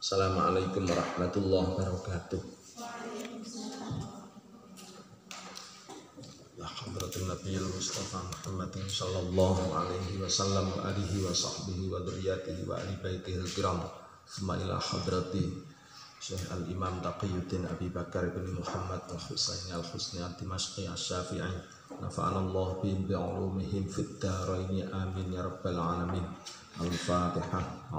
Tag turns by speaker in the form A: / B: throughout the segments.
A: Assalamualaikum warahmatullahi wabarakatuh. Ya hadratin nabiyil mustafa Muhammadin sallallahu alaihi wasallam wa alihi wa sahbihi wa dzurriyyatihi wa ahli baitihil kiram. Summa ila hadrati Syekh al-Imam Taqiyuddin Abi Bakar bin Muhammad al-Husaini al-Husni al-Dimashqi al-Syafi'i. Nafa'anallahu bihim bi'ulumihim fid dharaini amin ya rabbal alamin. Al-Fatihah.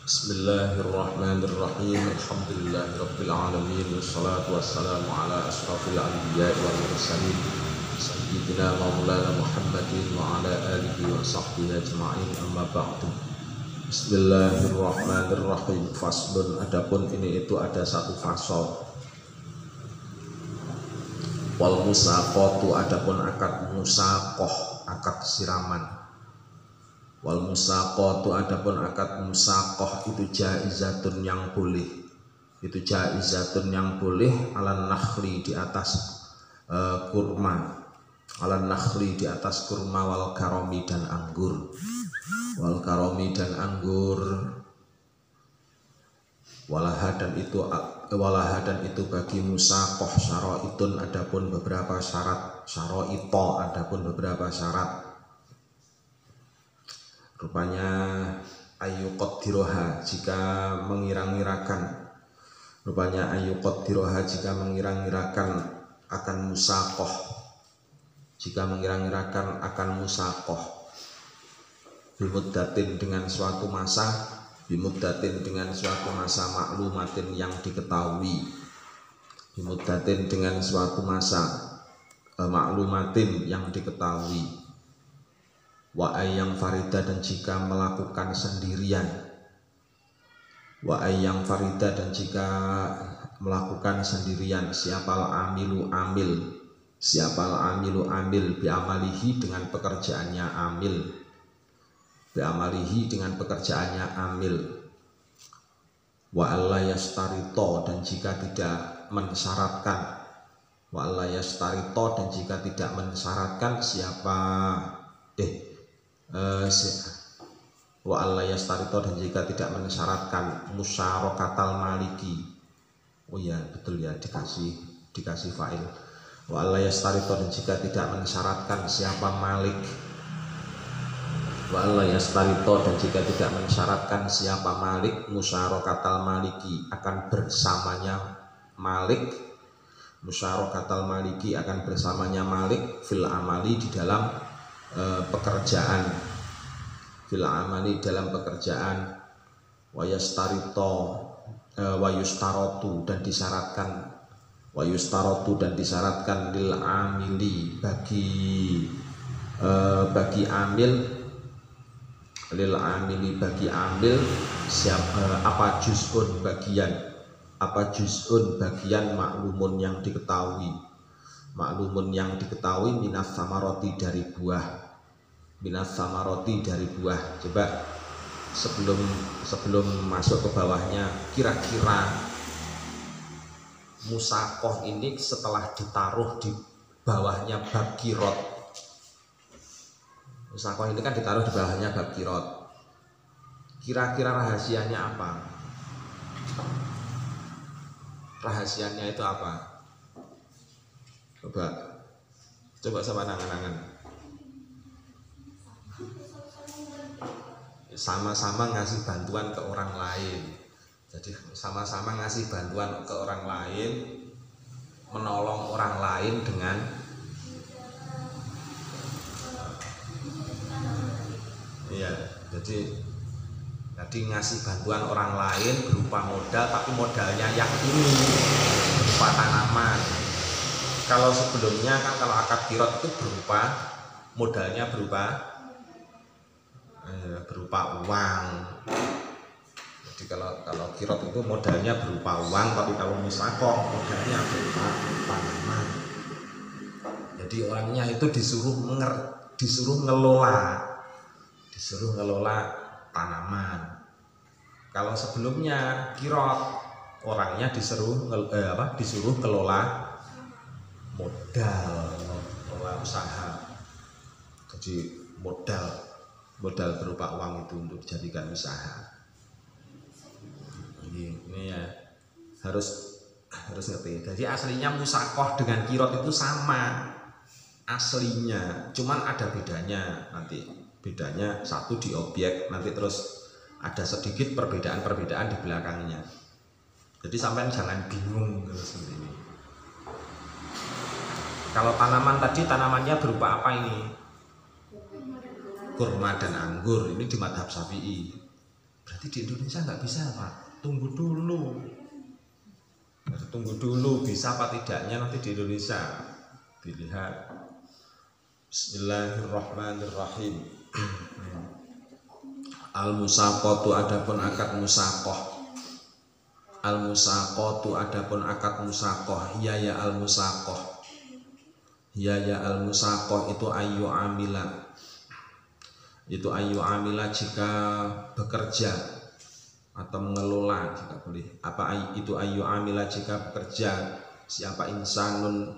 A: Bismillahirrahmanirrahim. Alhamdulillahirabbil alamin wassalatu wassalamu ala asyrafil anbiya'i wal mursalin sayyidina maulana Muhammadin wa ala alihi wa sahbihi ajma'in, amma ba'du. Bismillahirrahmanirrahim. Faslun, adapun ini itu ada satu fasal. Wal musaqatu, adapun akad musaqah, akad siraman. Wal musaqatu, adapun akad musaqah itu jaizatun yang boleh. Itu jaizatun yang boleh ala nakhli, di atas kurma. Ala nakhli, di atas kurma, wal karomi dan anggur. Wal karomi dan anggur. Walaha dan itu bagi musaqah syara'itun, adapun beberapa syarat. Syara'ita, adapun beberapa syarat. Rupanya ayyuqaddiroha, jika mengira-ngirakan. Rupanya ayyuqaddiroha, jika mengira-ngirakan akan musaqah. Jika mengira-ngirakan akan musaqah bimuddatin, dengan suatu masa. Bimuddatin, dengan suatu masa maklumatin, yang diketahui. Bimuddatin, dengan suatu masa maklumatin, yang diketahui. Wa ayyang farida, dan jika melakukan sendirian. Wa ayyang farida, dan jika melakukan sendirian. Siapal amilu amil. Siapal amilu amil bi'amalihi, dengan pekerjaannya amil. Bi'amalihi, dengan pekerjaannya amil. Wa alla yastarito, dan jika tidak mensyaratkan. Wa alla yastarito, dan jika tidak mensyaratkan wa alla yastarito, dan jika tidak mensyaratkan musyarakatal maliki. Oh ya, betul ya, dikasih fa'il. Wa alla yastarito, dan jika tidak mensyaratkan siapa malik. Wa alla yastarito, dan jika tidak mensyaratkan siapa malik, musyarakatal maliki, akan bersamanya malik. Musyarakatal maliki, akan bersamanya malik fil amali, di dalam pekerjaan. Fil amali, dalam pekerjaan. Wa yastarito, wa yustarotu, dan disyaratkan. Wa yustarotu, dan disyaratkan lil amili, bagi amil. Lil amili, bagi amil. Apa juz'un, bagian. Apa juz'un, bagian maklumun, yang diketahui. Maklumun, yang diketahui. Minas samaroti, dari buah. Minas samaroti, dari buah. Coba sebelum masuk ke bawahnya, kira-kira musaqah ini setelah ditaruh di bawahnya bab qirot. Musaqah ini kan ditaruh di bawahnya bab qirot. Kira-kira rahasianya apa? Rahasianya itu apa? Coba sama nangan-nangan. Sama-sama ngasih bantuan ke orang lain. Jadi sama-sama ngasih bantuan ke orang lain, menolong orang lain dengan jadi ngasih bantuan orang lain berupa modal, tapi modalnya yang ini berupa tanaman. Kalau sebelumnya kan, kalau akad qirot itu berupa modalnya berupa uang. Jadi kalau qirot itu modalnya berupa uang, tapi kalau musaqah modalnya berupa tanaman. Jadi orangnya itu disuruh ngelola tanaman. Kalau sebelumnya qirot, orangnya disuruh ngelola modal mengelola usaha. Jadi modal berupa uang itu untuk dijadikan usaha. Ini ya harus ngerti. Jadi aslinya musakoh dengan kirot itu sama aslinya, cuman ada bedanya. Nanti bedanya satu di objek, nanti terus ada sedikit perbedaan di belakangnya. Jadi sampean jangan bingung seperti ini. Kalau tanaman tadi, tanamannya berupa apa ini? Kurma dan anggur. Ini di madhab Syafi'i. Berarti di Indonesia nggak bisa, Pak. Tunggu dulu bisa apa tidaknya nanti di Indonesia dilihat. Bismillahirrahmanirrahim. Al-musaqatu adapun akad musaqah. Al-musaqatu adapun akad musaqah. Ya al-musaqah. Ya al-musaqah itu ayu amila. Itu ayu amila jika bekerja atau mengelola, jika boleh. Apa itu ayu amila jika bekerja? Siapa insanun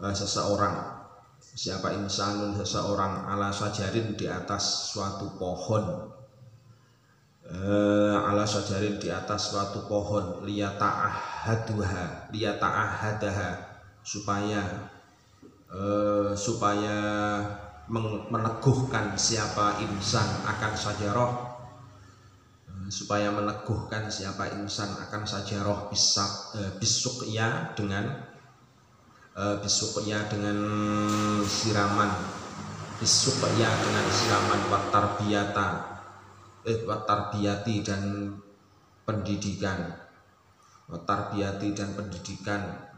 A: seseorang ala sajarin di atas suatu pohon, ala sajarin di atas suatu pohon, liyata'ahadaha supaya meneguhkan siapa insan akan sajarah, supaya meneguhkan siapa insan akan sajarah bisuqya dengan siraman, watarbiyati dan pendidikan,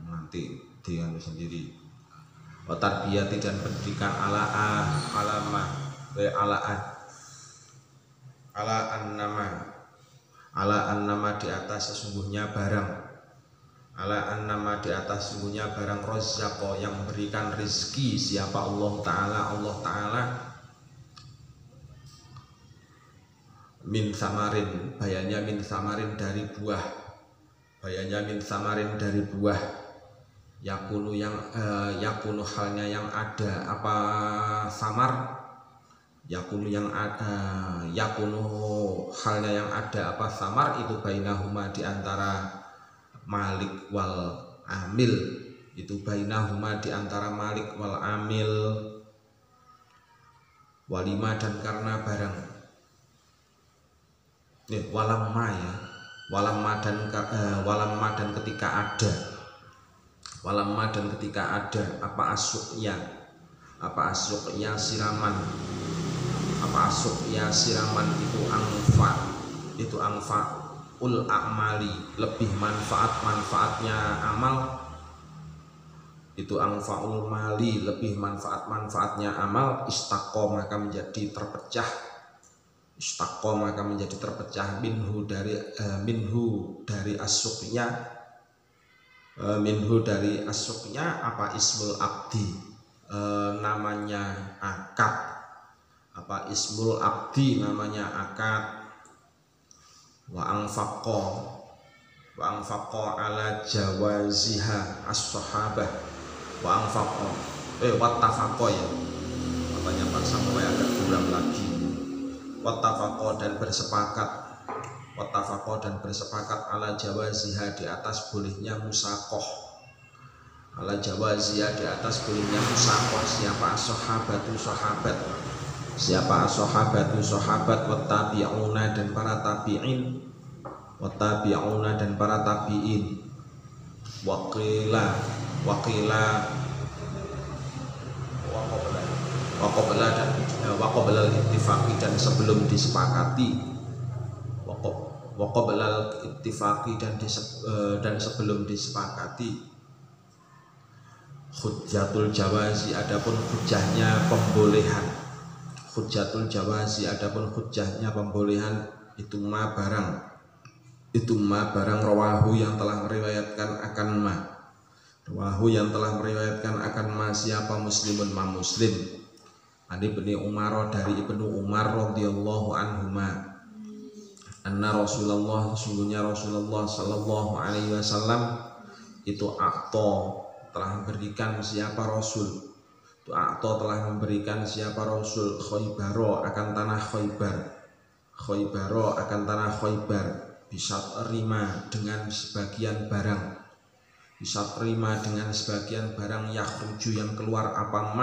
A: nanti dengan sendiri. Watarbiyati dan pendidikan ala annama di atas sesungguhnya barang, rozako yang memberikan rizki siapa Allah Ta'ala min samarin, bayanya min samarin dari buah, yakunu halnya yang ada apa samar, yakunu halnya yang ada apa samar itu bainahuma di antara malik wal amil, itu bainahuma di antara malik wal amil, walima dan karena barang, walamma dan ketika ada apa asuknya siraman itu angfa ul a'mali, lebih manfaatnya amal, itu angfaul mali, lebih manfaatnya amal, istaqo maka menjadi terpecah minhu dari asuknya apa ismul abdi, namanya akad, apa ismul abdi namanya akad. Wa anfaqo ala jawaziha as-sahabah, wattafaqo ya, makanya Pak Samuel agak kurang lagi. Wattafaqo dan bersepakat ala jawaziha di atas bolehnya musaqah, siapa sahabat wattabi'una dan para tabi'in, waqobla ittifaqi dan sebelum disepakati, dan sebelum disepakati. Hujjatul jawazi adapun hujjahnya pembolehan, itu ma barang rawahu yang telah meriwayatkan akan ma siapa muslimun ma muslim, Ibnu Umar dari Ibnu Umar radhiyallahu anhuma, anna Rasulullah sesungguhnya Rasulullah sallallahu alaihi wasallam itu telah memberikan siapa Rasul, telah memberikan siapa Rasul Khaybaro akan tanah Khaybaro akan tanah Khaybar, bisa terima dengan sebagian barang, yakhruju yang keluar apa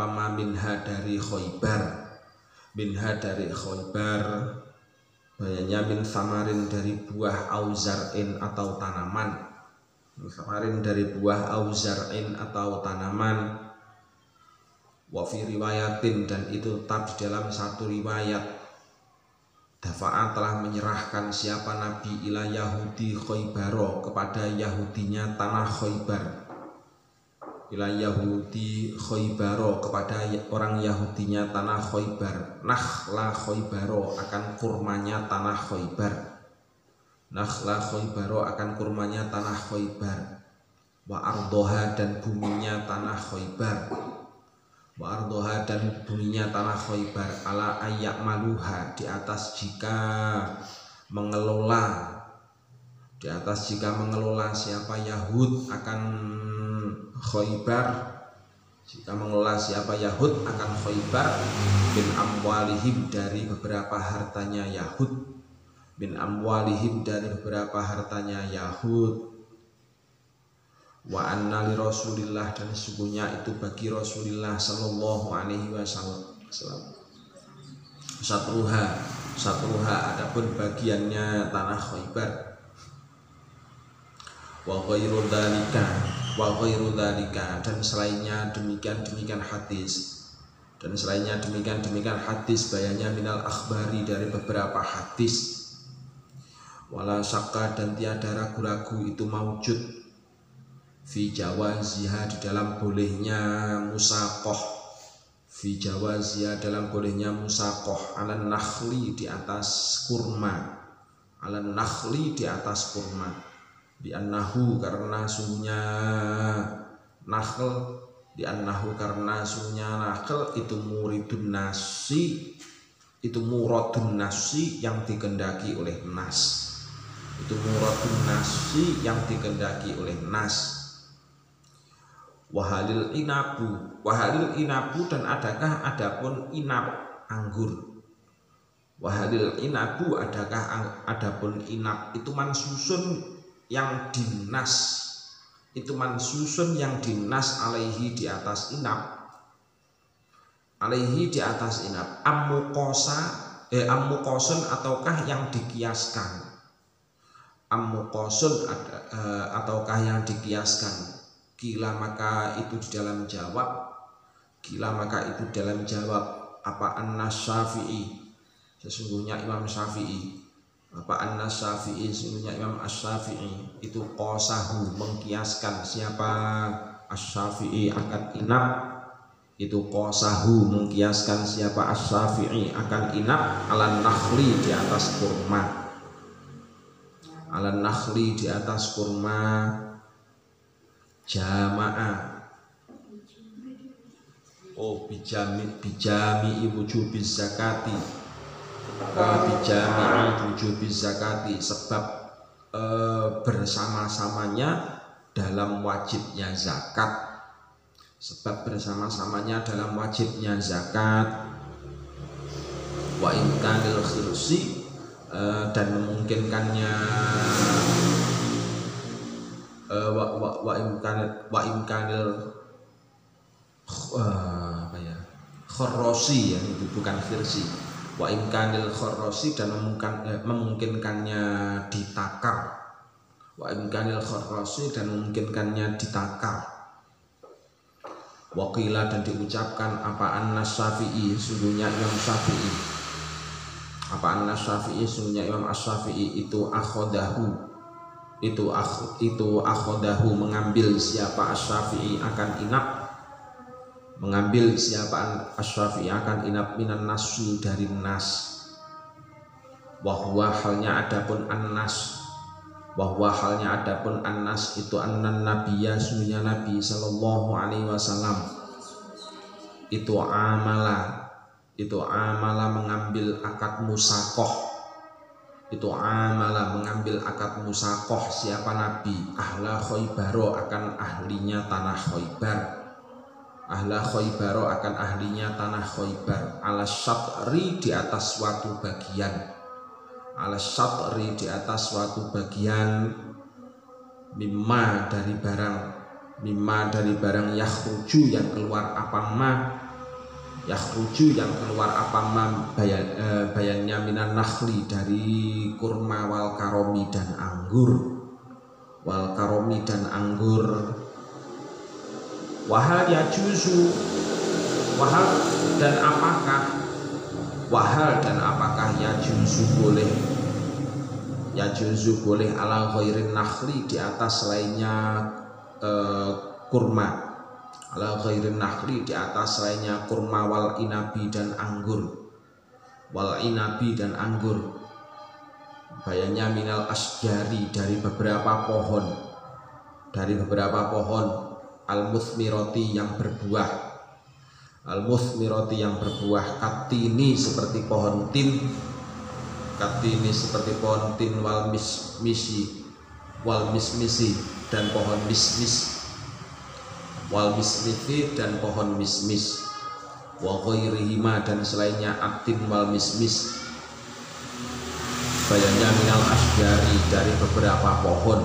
A: ma minha dari Khaybar, bayanya min samarin dari buah auzar'in atau tanaman, wa fi riwayatin, dan itu tetap di dalam satu riwayat, dafa'a telah menyerahkan siapa Nabi ila Yahudi Khaybaro kepada Yahudinya tanah Khaybar, kepada orang Yahudinya tanah Khaybar, nakhla Khaybaro akan kurmanya tanah Khaybar, wa ardoha dan buminya tanah Khaybar, ala ayak maluha, di atas jika mengelola siapa Yahud akan Khaybar, bin amwalihim dari beberapa hartanya Yahud, wa anna li Rasulillah, dan sesungguhnya itu bagi Rasulullah sallallahu alaihi wasallam satruha adapun bagiannya tanah Khaybar, wa ghairu dzalika dan selainnya demikian hadis bayanya minal akhbari dari beberapa hadis, wala syakka dan tiada ragu-ragu itu maujud fi jawaziha di dalam bolehnya musaqah, alan nakhli di atas kurma, bi annahu karena sungguhnya nakhl itu muradun nasi yang dikehendaki oleh nas, wahalil inabu dan adapun inab anggur, adapun inab itu mansusun yang dinas alaihi di atas inab, ammuqosun ataukah yang dikiaskan, kila maka itu di dalam jawab apa Anas Syafi'i, sesungguhnya Imam Syafi'i itu qasahu mengkiaskan siapa Asy-Syafi'i akan inab, alan nakhli di atas kurma, jamaah bijami wujubiz zakati sebab bersama-samanya dalam wajibnya zakat, wa imkanil khirsi dan memungkinkannya wa imkanil khorrosi, ya itu bukan khirsi, wa imkanil khorrosi dan memungkinkannya ditakar, Waqila dan diucapkan apa Anas Syafi'i sungguhnya Imam Asy-Syafi'i itu akhodahu mengambil siapa Asy-Syafi'i akan inab minan nasi dari nas, wahwa halnya adapun annas itu annan nabiyya sungguhnya Nabi sallallahu alaihi wasallam itu amala mengambil akad musaqah itu amala mengambil akad musakoh siapa Nabi ahla Khaybaro akan ahlinya tanah Khaybar, ahla Khaybaro akan ahlinya tanah Khaybar, ala syatri di atas suatu bagian, ala syatri di atas suatu bagian, mimma dari barang yakhruju yang keluar apa ma, yakhruju yang keluar apa ma bayannya minan nakhli dari kurma wal karomi dan anggur, wal karomi dan anggur. Wahal yajuzu, wahal dan apakah yajuzu boleh, yajuzu boleh ala ghairin nakhli di atas lainnya kurma, ala ghairin nakhli di atas lainnya kurma wal inabi dan anggur, wal inabi dan anggur, bayannya minal asjari dari beberapa pohon, dari beberapa pohon, al muthmirati yang berbuah, al muthmirati yang berbuah, katini seperti pohon tin, katini seperti pohon tin, wal mismisi, wal mismisi dan pohon mismis, wal mismisi dan pohon mismis, wa ghairihima dan selainnya atin wal mismis, bayannya minal asjari dari beberapa pohon,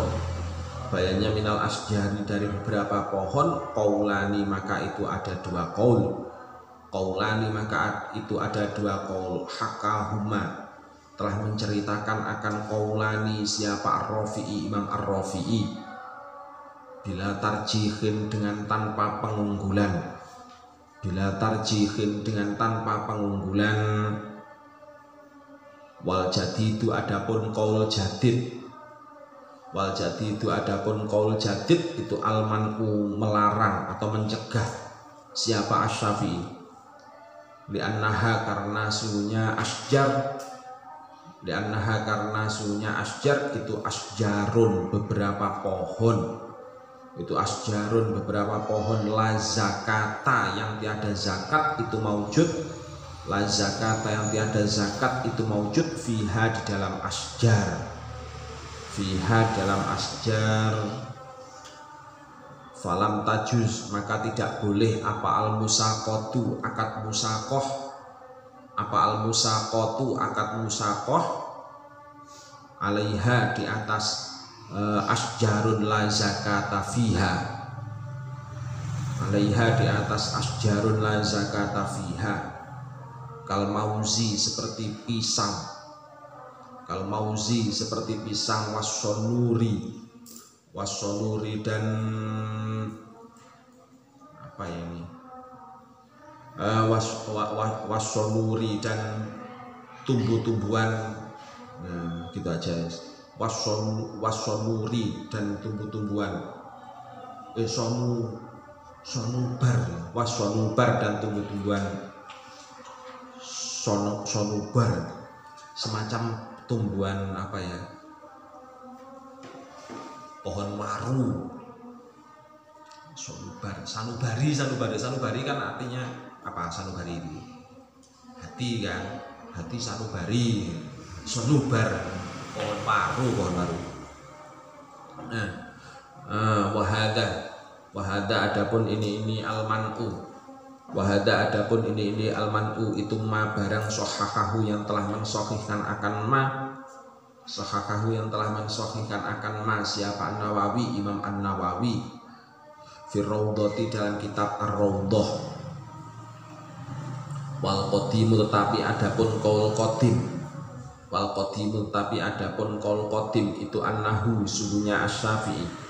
A: bayannya minal asjari dari beberapa pohon, qaulani maka itu ada dua qaul, qaulani maka itu ada dua qaul, hakahuma telah menceritakan akan qaulani siapa Ar-Rafi'i, Imam Ar-Rafi'i, bila tarjihin dengan tanpa pengunggulan, bila tarjihin dengan tanpa pengunggulan, wal jadi itu adapun qaul jadid, wal jadi itu adapun qaul jadid itu almanu melarang atau mencegah siapa Asy-Syafi'i, li'annaha karena suhunya asjar, li'annaha karena suhunya asjar itu asjarun beberapa pohon, itu asjarun beberapa pohon, la zakata yang tiada zakat itu maujud, la zakata yang tiada zakat itu maujud, fiha di dalam asjar, fiha dalam asjar, falam tajuz maka tidak boleh apa al musaqatu akad musakoh, apa al musaqatu akad musakoh, alaiha di atas asjarun la zakata fiha, alaiha di atas asjarun la zakata fiha, kal mauzi seperti pisang, kal mauzi seperti pisang, wassonuri, wassonuri dan apa ya ini, wassonuri dan tumbuh-tumbuhan, nah gitu aja, wassonuri dan tumbuh-tumbuhan, sonubar, wassonubar dan tumbuh-tumbuhan, sonubar semacam tumbuhan apa ya, pohon waru, sonubar, sanubari, sanubari kan artinya apa? Sanubari itu hati kan, hati sanubari, sonubar pohon waru, pohon waru. Wahada adapun ini almanu, wahada adapun ini almanu itu ma barang sohakahu yang telah mensohihkan akan ma, sohakahu yang telah mensohihkan akan ma siapa An-Nawawi, Imam An-Nawawi, Firraudhati dalam kitab Ar-Raudhah, wal qadimu tetapi adapun qaul qadim, wal qadimu tetapi adapun qaul qadim itu annahu sungguhnya Asy-Syafi'i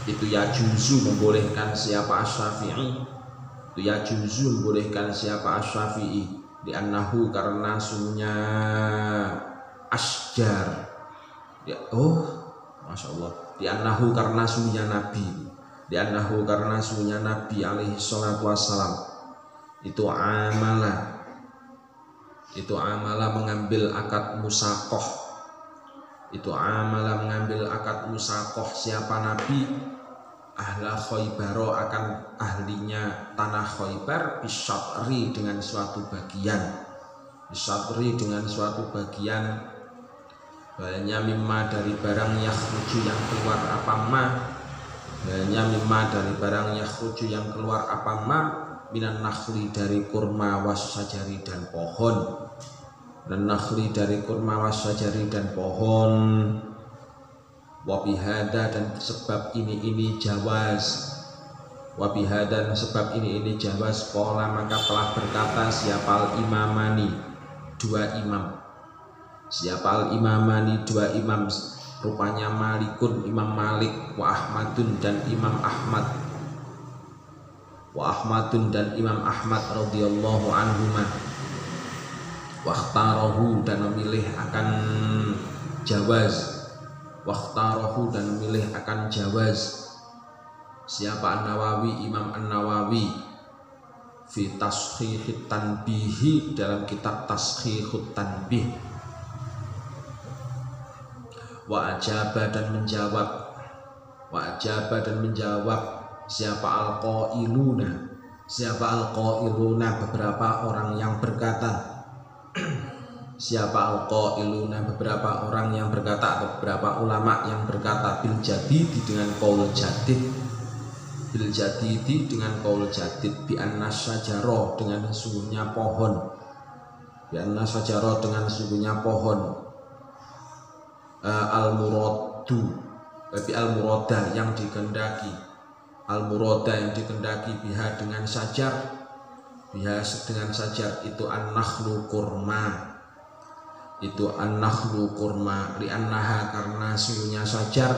A: itu yajuzu membolehkan siapa Asy-Syafi'i, itu yajuzu membolehkan siapa Asy-Syafi'i, di annahu karena sungguhnya asjar ya, oh masya Allah, di annahu karena sungguhnya Nabi, di annahu karena sungguhnya Nabi alaihi salatu wassalam itu amala, itu amala mengambil akad musakoh, itu amala mengambil akad musakoh siapa Nabi ahla Khaybaro akan ahlinya tanah Khaybar, bisyatri dengan suatu bagian, bisyatri dengan suatu bagian, Balanya mimma dari barang yakhruju yang keluar apa ma. Balanya mimma dari barang yakhruju yang keluar apa ma. Minan nakhli dari kurma wassajari dan pohon. Dan nakhli dari kurma wassajari dan pohon. Wabihada dan sebab ini jawaz. Wabihada dan sebab ini jawaz. Qala maka telah berkata siapa al-imamani, dua imam. Siapa al-imamani, dua imam. Rupanya Malikun, Imam Malik. Wa Ahmadun dan Imam Ahmad. Wa Ahmadun dan Imam Ahmad radhiyallahu anhuma. Wakhtarahu dan memilih akan jawaz. Wakhtarahu dan memilih akan jawaz. Siapa An-Nawawi, Imam An-Nawawi fi Tashihit Tanbihi, dalam kitab Tashihut Tanbih. Wa ajaba dan menjawab. Wa ajaba dan menjawab siapa al-qailuna. Siapa al-qailuna, beberapa orang yang berkata. Siapa al-qailuna, beberapa orang yang berkata atau beberapa ulama yang berkata bil jadidi dengan qaul jadid. Bil jadidi dengan qaul jadid. Bi anna syajara dengan sesungguhnya pohon. Bi anna syajara dengan sesungguhnya pohon. Al-muradu tapi al-murada yang dikehendaki. Al-murada yang dikehendaki biha dengan sajar. Biha dengan sajar itu an-nakhlu kurma. Itu an-nakhlu kurma li'annaha karena sungguhnya sajar.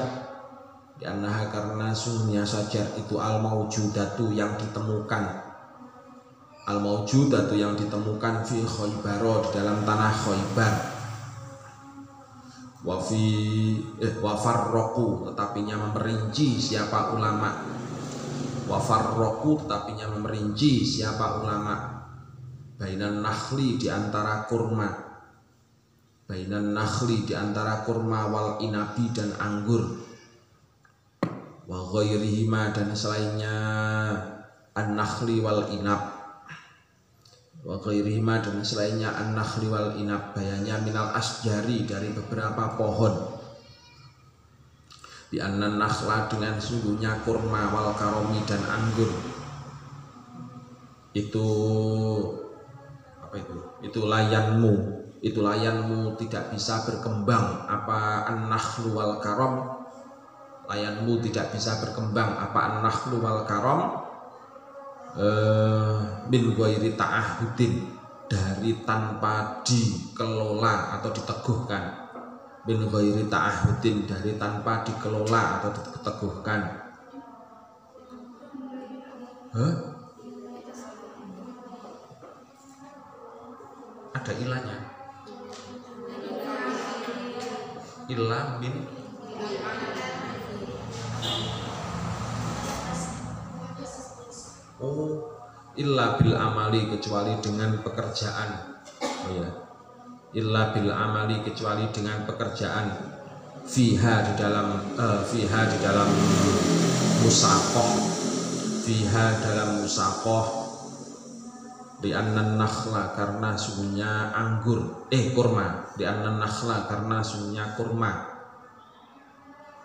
A: Li'annaha karena sungguhnya sajar itu al-maujudatu yang ditemukan. Al-maujudatu yang ditemukan fi Khaybar, di dalam tanah Khaybar. Wafarroku tetapinya memperinci siapa ulama. Wafarroku tetapinya memperinci siapa ulama. Bainan nakhli di antara kurma. Bainan nakhli di antara kurma wal inabi dan anggur. Wa ghairihima dan selainnya an-nakhli wal inab. Wa ghairihima dan selainnya an-nakhli wal inab. Bayanya minal asjari dari beberapa pohon. Bi anna nakhla dengan sungguhnya kurma wal karomi dan anggur. Itu apa itu? Itu layanmu. Itu layanmu tidak bisa berkembang apa an-nakhlu wal karom. Layanmu tidak bisa berkembang apa an-nakhlu wal karom. Min ghairi ta'ahudin, dari tanpa dikelola atau diteguhkan. Min ghairi ta'ahudin, dari tanpa dikelola atau diteguhkan. Ada ilahnya. Ilah min illa bil amali, kecuali dengan pekerjaan. Oh ya. Illa bil amali, kecuali dengan pekerjaan. Fiha di dalam musaqah. Fiha dalam musaqah. Di annan nakhla karena sungguhnya anggur. Kurma. Di annan nakhla karena sungguhnya kurma.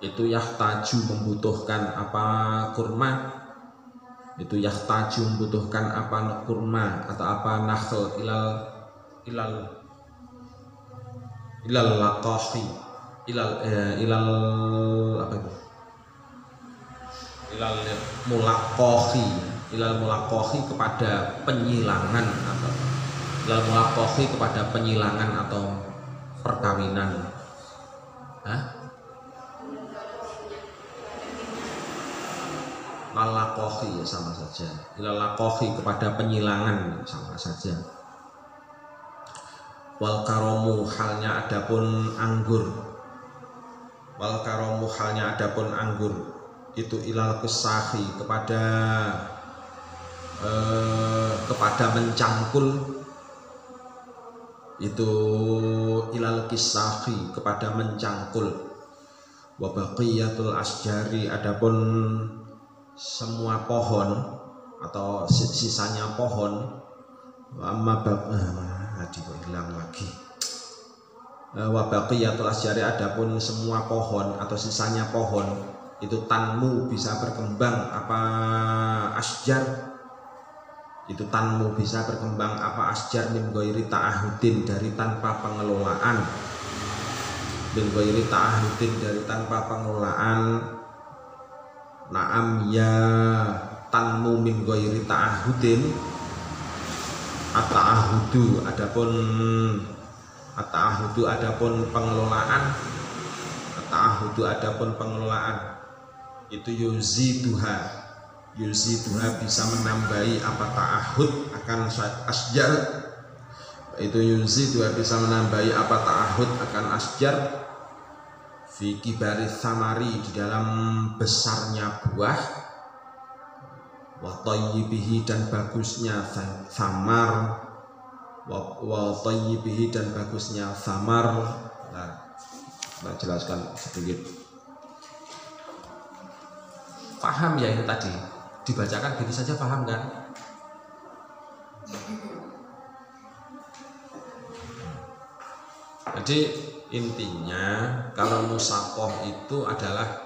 A: Itu yahtaju membutuhkan apa kurma. Itu yahtaju membutuhkan apa kurma atau apa nakhl ilal laqahi ilal apa itu ilal mulaqahi kepada penyilangan atau ilal mulaqahi kepada penyilangan atau perkawinan. Lalakohi ya sama saja. Lalakohi kepada penyilangan sama saja. Wal karomu halnya adapun anggur. Wal karomu halnya adapun anggur. Itu ilal kesahi kepada mencangkul. Itu ilal kisahi kepada mencangkul. Wa baqiyatul asjari adapun semua pohon atau sisanya pohon. Amma hilang lagi. Wa baqiyatul asyari, adapun semua pohon atau sisanya pohon itu tanmu bisa berkembang apa asjar, itu tanmu bisa berkembang apa asjar min ghairi ta'ahudin, dari tanpa pengelolaan, min ghairi ta'ahudin, dari tanpa pengelolaan. Naam ya tanmu min ghairi ta'ahudin, at-ta'ahudu adapun pengelolaan, at-ta'ahudu adapun pengelolaan itu yuziduha bisa menambahi apa ta'ahud akan asjar, itu yuziduha bisa menambahi apa ta'ahud akan asjar, fi kibari samari, di dalam besarnya buah, wa thayyibihi, dan bagusnya samar, wa thayyibihi, dan bagusnya samar. Nah, saya jelaskan sedikit. Paham ya ini tadi? Dibacakan gitu saja paham kan? Jadi intinya kalau musaqah itu adalah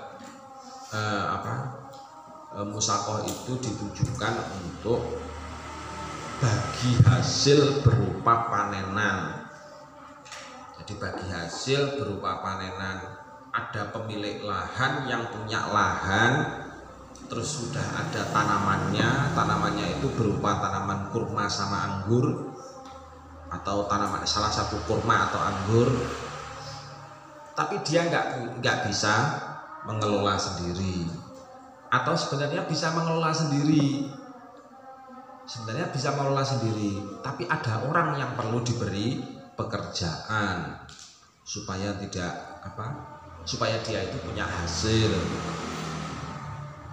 A: musaqah itu ditujukan untuk bagi hasil berupa panenan. Jadi bagi hasil berupa panenan, ada pemilik lahan yang punya lahan, terus sudah ada tanamannya itu berupa tanaman kurma sama anggur, atau tanaman salah satu kurma atau anggur, tapi dia nggak bisa mengelola sendiri, atau sebenarnya bisa mengelola sendiri, tapi ada orang yang perlu diberi pekerjaan supaya dia itu punya hasil.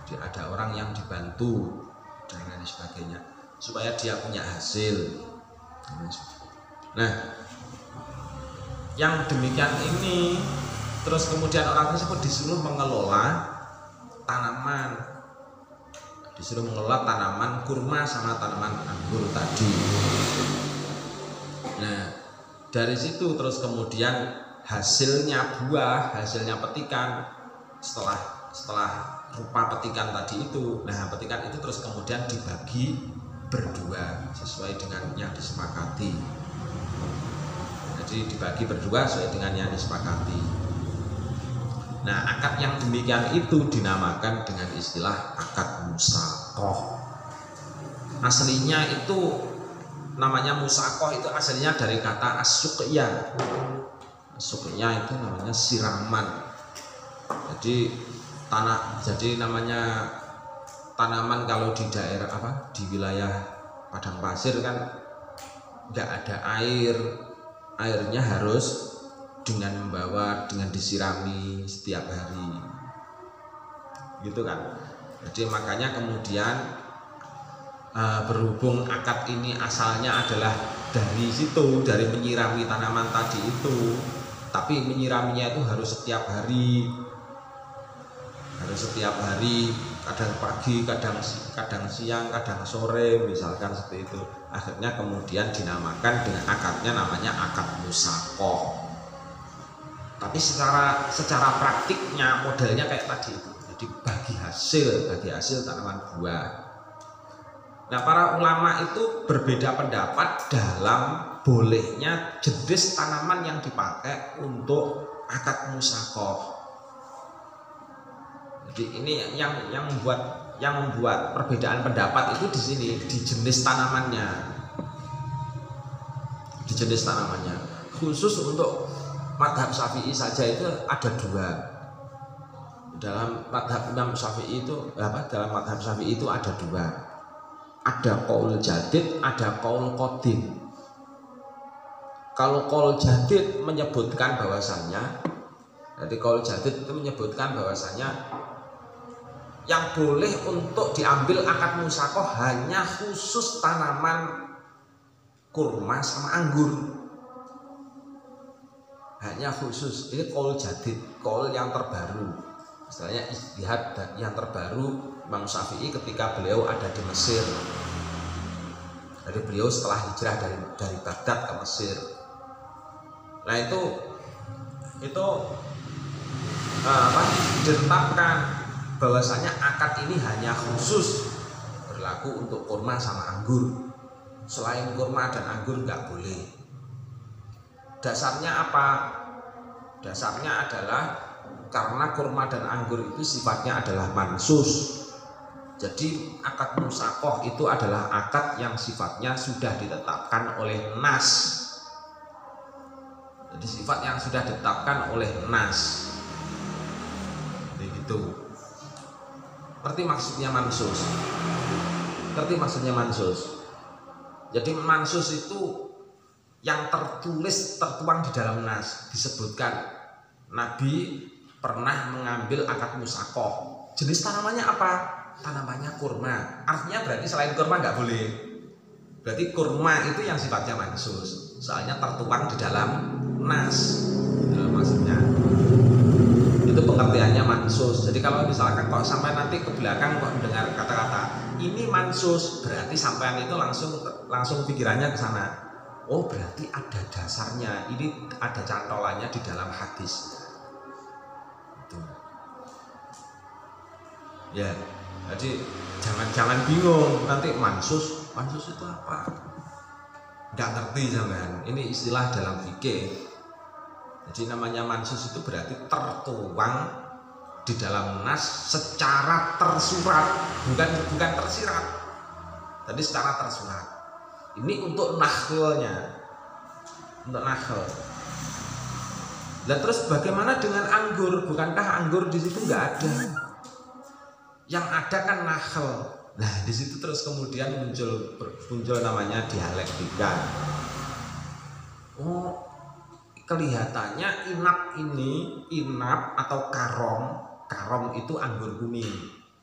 A: Jadi ada orang yang dibantu dan lain sebagainya supaya dia punya hasil. Nah, yang demikian ini terus kemudian orang tersebut disuruh mengelola tanaman kurma sama tanaman anggur tadi. Nah, dari situ terus kemudian hasilnya petikan setelah rupa petikan tadi itu. Nah, petikan itu terus kemudian dibagi berdua sesuai dengan yang disepakati. Jadi dibagi berdua sesuai dengan yang disepakati. Nah, akad yang demikian itu dinamakan dengan istilah akad musaqah. Aslinya itu namanya musaqah itu aslinya dari kata as-suqya. As-suqya itu namanya siraman. Jadi namanya tanaman kalau di daerah di wilayah padang pasir kan nggak ada airnya harus dengan disirami setiap hari gitu kan. Jadi makanya kemudian berhubung akad ini asalnya adalah dari situ, dari menyirami tanaman tadi itu, tapi menyiraminya itu harus setiap hari, kadang pagi, kadang siang, kadang sore, misalkan seperti itu. Akhirnya kemudian dinamakan dengan akadnya namanya akad musaqah. Tapi secara praktiknya modelnya kayak tadi itu. Jadi bagi hasil tanaman buah. Nah, para ulama itu berbeda pendapat dalam bolehnya jenis tanaman yang dipakai untuk akad musaqah. Jadi ini yang membuat perbedaan pendapat itu di sini, di jenis tanamannya. Khusus untuk madhab Syafi'i saja itu ada dua. Dalam madhab Imam Syafi'i itu ada dua. Ada qaul jadid, ada qaul qadim. Kalau qaul jadid menyebutkan bahwasanya, jadi qaul jadid itu menyebutkan bahwasanya yang boleh untuk diambil akad musaqah hanya khusus tanaman kurma sama anggur. Hanya khusus, ini qaul jadid, qaul yang terbaru. Istilahnya ijtihad yang terbaru Imam Syafi'i ketika beliau ada di Mesir. Jadi beliau setelah hijrah dari Baghdad ke Mesir. Nah, itu itu ditetapkan bahwasanya akad ini hanya khusus berlaku untuk kurma sama anggur. Selain kurma dan anggur nggak boleh. Dasarnya apa? Dasarnya adalah karena kurma dan anggur itu sifatnya adalah mansus. Jadi akad musaqah itu adalah akad yang sifatnya sudah ditetapkan oleh nas. Jadi sifat yang sudah ditetapkan oleh nas. Begitu. Ngerti maksudnya mansus? Ngerti maksudnya mansus? Jadi mansus itu yang tertulis, tertuang di dalam nas. Disebutkan Nabi pernah mengambil akad musaqah. Jenis tanamannya apa? Tanamannya kurma. Artinya berarti selain kurma nggak boleh. Berarti kurma itu yang sifatnya mansus. Soalnya tertuang di dalam nas. Itu maksudnya. Itu pengertiannya mansus. Jadi kalau misalkan kok sampai nanti ke belakang kok mendengar kata-kata ini mansus, berarti sampean itu langsung pikirannya ke sana. Oh, berarti ada dasarnya. Ini ada cantolannya di dalam hadis. Itu. Ya, jadi jangan bingung nanti mansus itu apa? Nggak ngerti sampean. Ini istilah dalam fikih. Jadi namanya mansus itu berarti tertuang di dalam nas secara tersurat, bukan tersirat. Tadi secara tersurat. Ini untuk nakhlnya, untuk nakhl. Dan terus bagaimana dengan anggur? Bukankah anggur di situ nggak ada? Yang ada kan nakhl. Nah di situ terus kemudian muncul namanya dialektika. Oh, kelihatannya inap atau karom itu anggur kuning.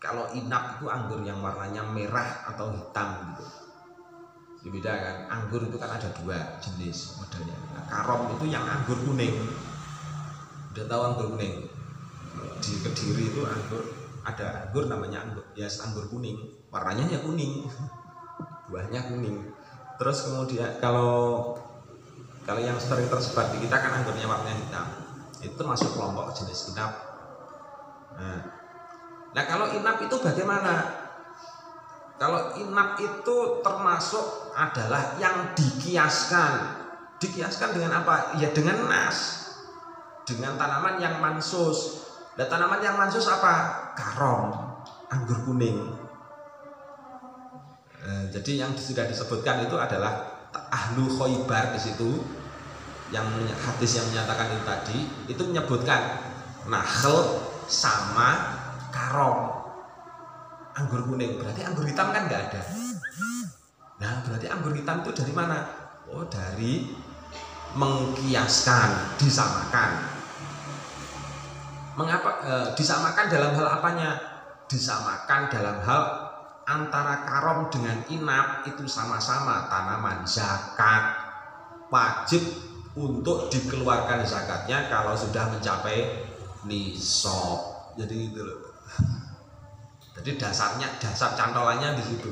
A: Kalau inap itu anggur yang warnanya merah atau hitam gitu. Beda kan? Anggur itu kan ada dua jenis modelnya. Nah, karom itu yang anggur kuning. Udah tahu anggur kuning? Di Kediri itu ada anggur namanya anggur kuning. Warnanya ya kuning, buahnya kuning. Terus kemudian kalau yang sering tersebar di kita kan anggurnya warnanya hitam. Itu masuk kelompok jenis inap. Nah kalau inap itu bagaimana? Kalau inap itu termasuk adalah yang dikiaskan. Dikiaskan dengan apa? Ya dengan nas. Dengan tanaman yang mansus. Dan tanaman yang mansus apa? Karom, anggur kuning. Jadi yang sudah disebutkan itu adalah ahlu Khaybar di situ. Yang hadis yang menyatakan itu tadi itu menyebutkan nakhl sama karom, anggur kuning. Berarti anggur hitam kan nggak ada. Nah berarti anggur hitam itu dari mana? Oh dari mengkiaskan, disamakan. Mengapa disamakan dalam hal apanya? Disamakan dalam hal antara karom dengan inap itu sama-sama tanaman zakat, wajib untuk dikeluarkan zakatnya kalau sudah mencapai nisab. Jadi itu loh. Jadi dasar cantolannya di situ.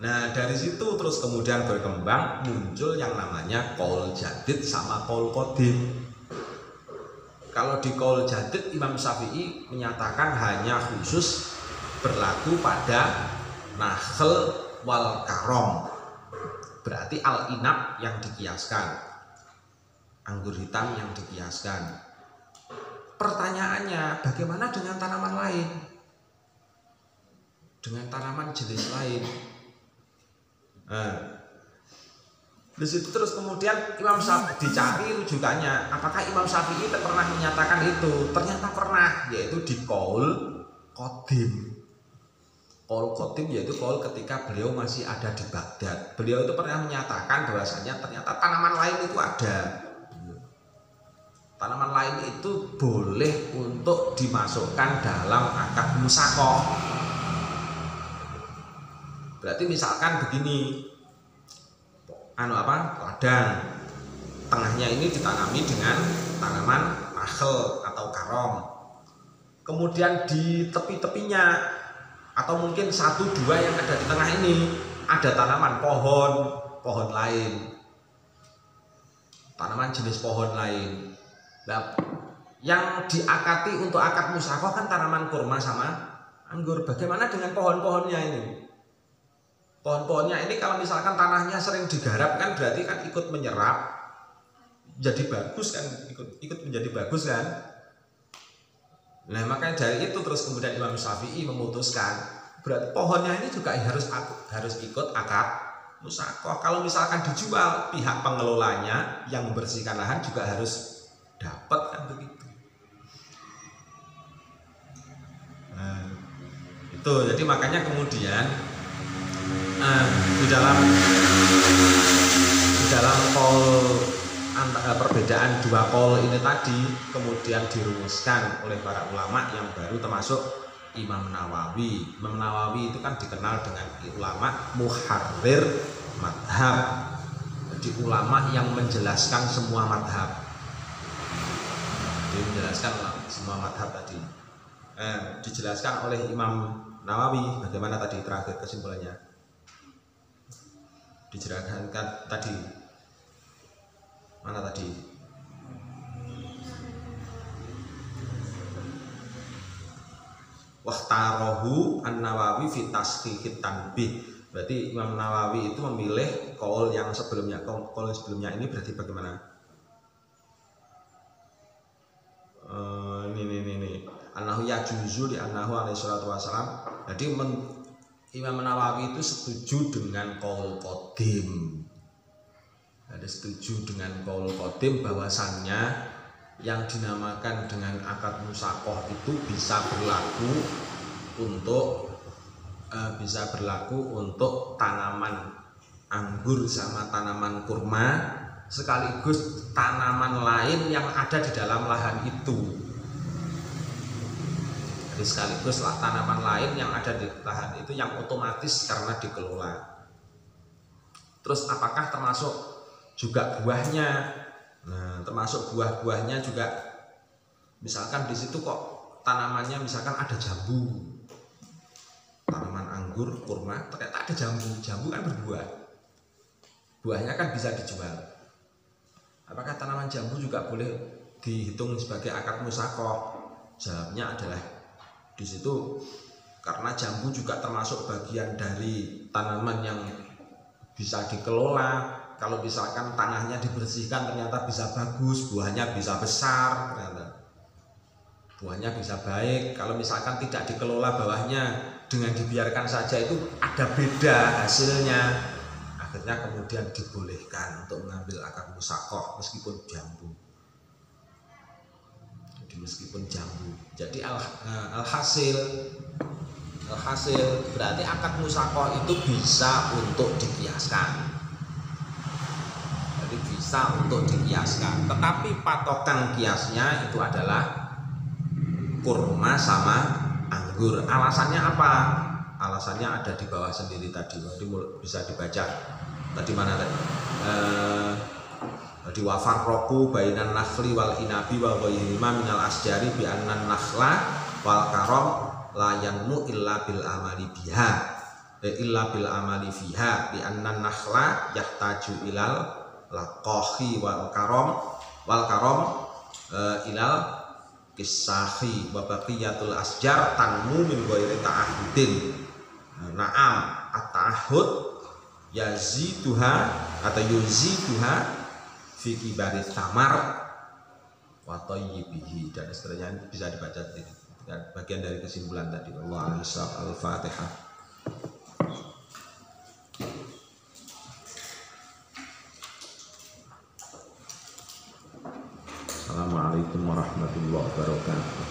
A: Nah dari situ terus kemudian berkembang muncul yang namanya qaul jadid sama qaul qadim. Kalau di qaul jadid Imam Syafi'i menyatakan hanya khusus berlaku pada nakhl wal karom. Berarti al-inab yang dikiaskan, anggur hitam yang dikiaskan. Pertanyaannya, bagaimana dengan tanaman lain? Dengan tanaman jenis lain? Di situ terus kemudian Imam Syafi'i dicari rujukannya. Apakah Imam Syafi'i pernah menyatakan itu? Ternyata pernah, yaitu di qaul qadim. Qaul qadim yaitu qaul ketika beliau masih ada di Baghdad. Beliau itu pernah menyatakan bahwasanya ternyata tanaman lain itu ada. Tanaman lain itu boleh untuk dimasukkan dalam akad musaqah. Berarti misalkan begini, ladang, tengahnya ini ditanami dengan tanaman nakhl atau karom. Kemudian di tepi-tepinya atau mungkin 1-2 yang ada di tengah ini ada tanaman pohon lain. tanaman jenis pohon lain. Nah, yang diakati untuk akad musyakoh kan tanaman kurma sama anggur. Bagaimana dengan pohon-pohonnya ini? Pohon-pohonnya ini kalau misalkan tanahnya sering digarap kan berarti kan ikut menyerap, jadi bagus kan, ikut menjadi bagus kan. Nah makanya dari itu terus kemudian Imam Syafi'i memutuskan berarti pohonnya ini juga harus ikut akad musyakoh. Kalau misalkan dijual, pihak pengelolanya yang membersihkan lahan juga harus dapat kan begitu. Nah, itu jadi makanya kemudian di dalam perbedaan dua qaul ini tadi kemudian dirumuskan oleh para ulama yang baru termasuk Imam Nawawi. Imam Nawawi itu kan dikenal dengan ulama muharrir madhab, jadi ulama yang menjelaskan semua madhab. Dia menjelaskan semua madhab tadi. Dijelaskan oleh Imam Nawawi. Bagaimana tadi terakhir kesimpulannya? Dijelaskan tadi. Mana tadi? Wahtarohu an-Nawawi fi tasqiqit tanbih. Berarti Imam Nawawi itu memilih qaul yang sebelumnya. Qaul sebelumnya ini berarti bagaimana? Ini. Annahu yajuzu li annahu alaihi salatu wasalam. Jadi Imam Nawawi itu setuju dengan qaul qadim. Ada setuju dengan qaul qadim bahwasannya yang dinamakan dengan akad musyakoh itu bisa berlaku untuk tanaman anggur sama tanaman kurma, sekaligus tanaman lain yang ada di dalam lahan itu. Jadi sekaligus tanaman lain yang ada di lahan itu yang otomatis karena dikelola. Terus apakah termasuk juga buahnya? Nah, termasuk buah-buahnya juga. Misalkan di situ kok tanamannya misalkan ada jambu, tanaman anggur, kurma, ternyata ada jambu. Jambu kan berbuah, buahnya kan bisa dijual. Apakah tanaman jambu juga boleh dihitung sebagai akad musyakoh? Jawabnya adalah di situ karena jambu juga termasuk bagian dari tanaman yang bisa dikelola. Kalau misalkan tanahnya dibersihkan ternyata bisa bagus, buahnya bisa besar, ternyata buahnya bisa baik. Kalau misalkan tidak dikelola bawahnya, dengan dibiarkan saja itu ada beda hasilnya. Akhirnya kemudian dibolehkan untuk mengambil akad musyakoh meskipun jambu. Jadi meskipun jambu. Jadi alhasil berarti akad musyakoh itu bisa untuk dikiaskan. Bisa untuk dikiaskan, tetapi patokan kiasnya itu adalah kurma sama anggur. Alasannya apa? Alasannya ada di bawah sendiri tadi. Jadi bisa dibaca. Tadi mana tadi? Di wafarroku bainan nakhli wal inabi wal ghairihima minal asjari bi annan nakhla wal karom la yanmu illa bil amali biha illa bil amali fiha bi annan nakhla yahtaju ilal laqahi wal karom ilal kisahi wa baqiyatul asjar tanmu min ghairi ta'ahudin. Na'am at-ta'ahud yaziduha atau yuziduha fi kibari tamar wa thayyibihi, dan seterusnya. Bisa dibaca bagian dari kesimpulan tadi. Allahu a'lam. Al-Fatihah. Assalamualaikum warahmatullahi wabarakatuh.